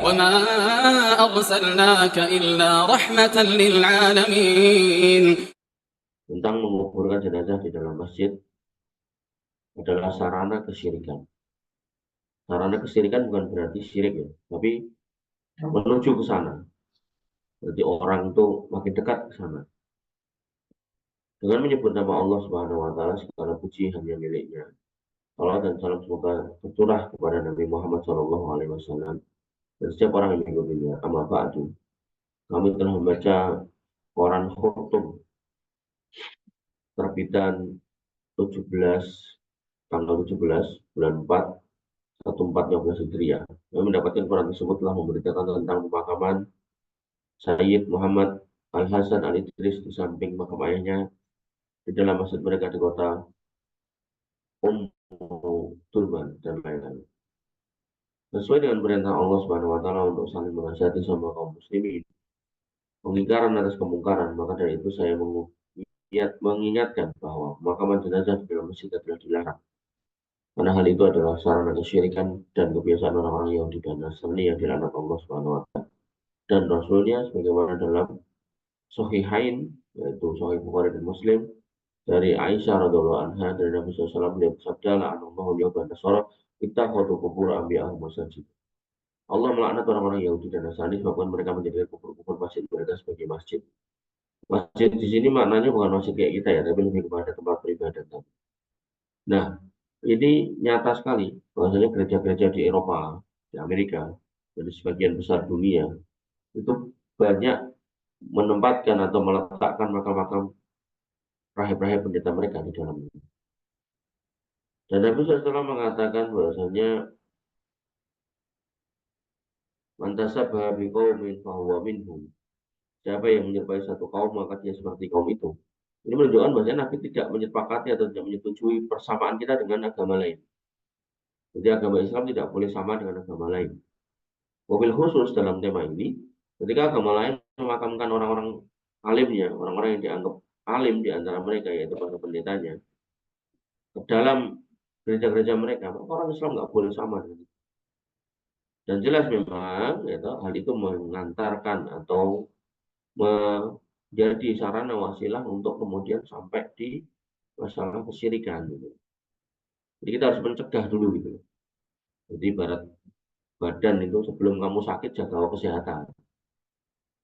وما أرسلناك إلا رحمة للعالمين. Tentang menguburkan jenazah di dalam masjid adalah sarana kesyirikan. Sarana kesyirikan bukan berarti syirik ya, tapi menuju ke sana. Berarti orang itu makin dekat ke sana. Dengan menyebut nama Allah Subhanahu wa taala, segala puji hanya miliknya. Salam dan salam semoga tercurah kepada Nabi Muhammad SAW dan setiap orang yang mengikutinya. Amma ba'du. Kami telah membaca koran Khurtum terbitan 17 tanggal 17 bulan 4 1412 Hijriah. Kami mendapatkan koran tersebut telah memberitakan tentang pemakaman Sayyid Muhammad Al-Hasan Al-Idris di samping makam ayahnya di dalam masjid mereka di kota Turban dan lain-lain. Sesuai dengan perintah Allah Subhanahu wa taala untuk saling menasihati sama kaum muslimin, pengingkaran atas kemungkaran, maka dari itu saya mengingatkan bahwa pemakaman jenazah di dalam masjid adalah dilarang. Karena hal itu adalah sarana kesyirikan dan kebiasaan orang-orang Yahudi dan Nasrani yang dilaknat Allah Subhanahu wa taala dan Rasulnya sebagaimana dalam Sahihain, yaitu Sahih Bukhari dan Muslim, dari Aisyah radhiallahu anha dari Nabi SAW, beliau bersabda, la'anallahu al-yahuda wan nasara ittakhadhu qubur anbiya'ihim masajid. Allah melaknat orang-orang Yahudi dan Nasrani sebabkan mereka menjadikan kubur-kubur masjid mereka sebagai masjid. Masjid di sini maknanya bukan masjid kayak kita ya, tapi lebih kepada tempat peribadatan. Nah, ini nyata sekali bahwasanya gereja-gereja di Eropa, di Amerika, dan di sebagian besar dunia itu banyak menempatkan atau meletakkan makam-makam rahib-rahib pendeta mereka di dalamnya. Dan Nabi SAW mengatakan bahwasanya mantasabha biqaumin fahuwa minhum. Siapa yang menyerupai satu kaum maka dia seperti kaum itu. Ini menunjukkan bahwa Nabi tidak menyepakati atau tidak menyetujui persamaan kita dengan agama lain. Jadi agama Islam tidak boleh sama dengan agama lain. Mobil khusus dalam tema ini, ketika agama lain memakamkan orang-orang alimnya, orang-orang yang dianggap alim di antara mereka, yaitu para pendetanya, ke dalam gereja-gereja mereka, maka orang Islam nggak boleh sama dengan itu. Dan jelas memang, yaitu, hal itu mengantarkan atau menjadi sarana wasilah untuk kemudian sampai di masalah kesyirikan. Gitu. Jadi kita harus mencegah dulu gitu. Jadi ibarat badan itu sebelum kamu sakit jaga kesehatan.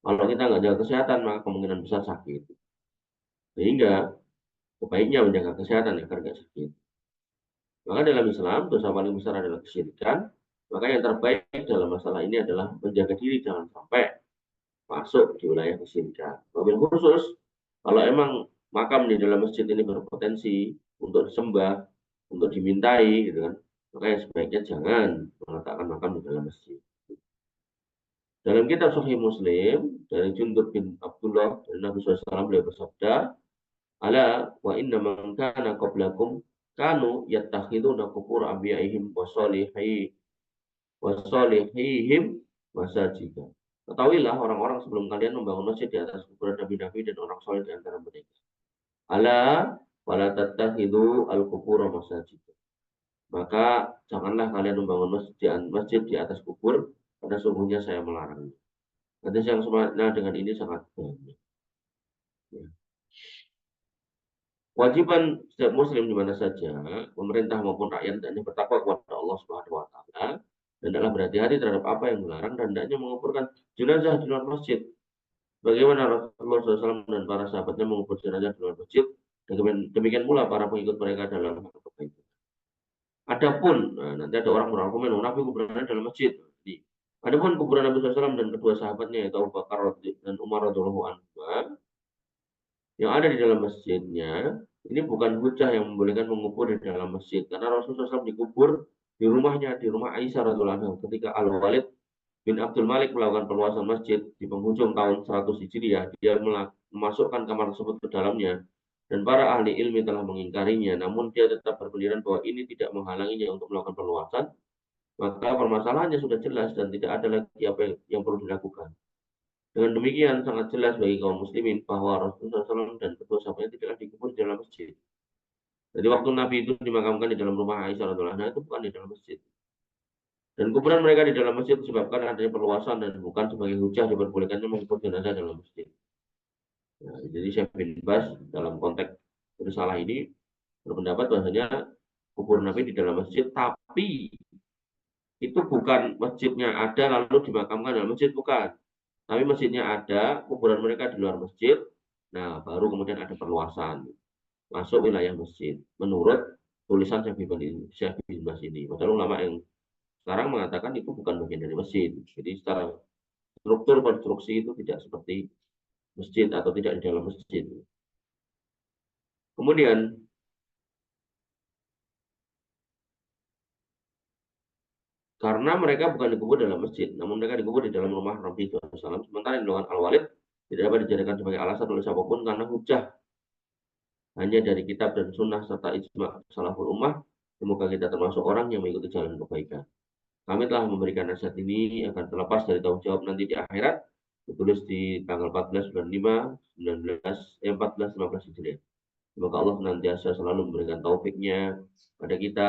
Kalau kita nggak jaga kesehatan maka kemungkinan besar sakit. Sehingga sebaiknya menjaga kesehatan agar nggak sakit. Maka dalam Islam dosa paling besar adalah kesyirikan. Maka yang terbaik dalam masalah ini adalah menjaga diri jangan sampai masuk di wilayah kesyirikan. Mobil khusus kalau emang makam di dalam masjid ini berpotensi untuk disembah, untuk dimintai, gitu kan, maka yang sebaiknya jangan meletakkan makam di dalam masjid. Dalam kitab Sahih Muslim dari Jundub bin Abdullah dari Nabi SAW beliau bersabda, ala wa inna man kana qablakum kanu yattakhiduna qubur anbiya'ihim wa salihihim masajida. Ketahuilah orang-orang sebelum kalian membangun masjid di atas kuburan nabi-nabi dan orang soleh di antara mereka. Ala wala tattakhidhu al-qubur masajid. Maka janganlah kalian membangun masjid di atas kubur, karena sungguhnya saya melarangnya. Hadis yang semakna dengan ini sangat banyak. Ya. Kewajiban setiap muslim di mana saja, pemerintah maupun rakyat, hendaknya bertakwa kepada Allah Subhanahu wa taala dan dalam berhati-hati terhadap apa yang dilarang dan hendaknya menguburkan jenazah di luar masjid. Bagaimana Rasulullah SAW dan para sahabatnya mengubur jenazah di luar masjid, dan demikian pula para pengikut mereka dalam hal kebaikan. Adapun, nanti ada orang berargumen, Nabi kuburannya dalam masjid. Jadi, adapun kuburan Nabi SAW dan kedua sahabatnya, yaitu Abu Bakar dan Umar radhiyallahu anhu, yang ada di dalam masjidnya, ini bukan hujah yang membolehkan mengubur di dalam masjid. Karena Rasulullah SAW dikubur di rumahnya, di rumah Aisyah radhiyallahu anha, ketika Al-Walid bin Abdul Malik melakukan perluasan masjid di penghujung tahun 100 Hijriah, dia memasukkan kamar tersebut ke dalamnya dan para ahli ilmi telah mengingkarinya, namun dia tetap berpendirian bahwa ini tidak menghalanginya untuk melakukan perluasan, maka permasalahannya sudah jelas dan tidak ada lagi apa yang perlu dilakukan. Dengan demikian sangat jelas bagi kaum muslimin bahwa Rasulullah SAW dan kedua sahabatnya tidaklah dikubur di dalam masjid. Jadi waktu Nabi itu dimakamkan di dalam rumah Aisyah radhiyallahu anha itu bukan di dalam masjid. Dan kuburan mereka di dalam masjid disebabkan adanya perluasan dan bukan sebagai hujah diperbolehkannya mengubur jenazah dalam masjid. Nah, jadi Syekh bin Baz dalam konteks risalah ini berpendapat bahwasanya kubur Nabi di dalam masjid, tapi itu bukan masjidnya ada lalu dimakamkan dalam masjid, bukan. Tapi masjidnya ada, kuburan mereka di luar masjid, nah baru kemudian ada perluasan masuk wilayah masjid menurut tulisan Syekh bin Baz ini. Padahal ulama yang sekarang mengatakan itu bukan bagian dari masjid. Jadi secara struktur konstruksi itu tidak seperti masjid atau tidak di dalam masjid. Kemudian karena mereka bukan dikubur dalam masjid, namun mereka dikubur di dalam rumah Nabi SAW. Sementara yang dilakukan Al-Walid tidak dapat dijadikan sebagai alasan oleh siapapun karena hujah hanya dari kitab dan sunnah serta ijma salaful ummah. Semoga kita termasuk orang yang mengikuti jalan kebaikan. Kami telah memberikan nasihat ini akan terlepas dari tanggung jawab nanti di akhirat. Ditulis di tanggal 14 bulan 5, 14, 15 Hijriah. Semoga Allah senantiasa selalu memberikan taufiknya pada kita.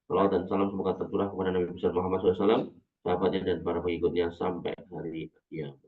Salawat dan salam semoga tercurah kepada Nabi besar Muhammad SAW, sahabatnya dan para pengikutnya sampai hari kiamat.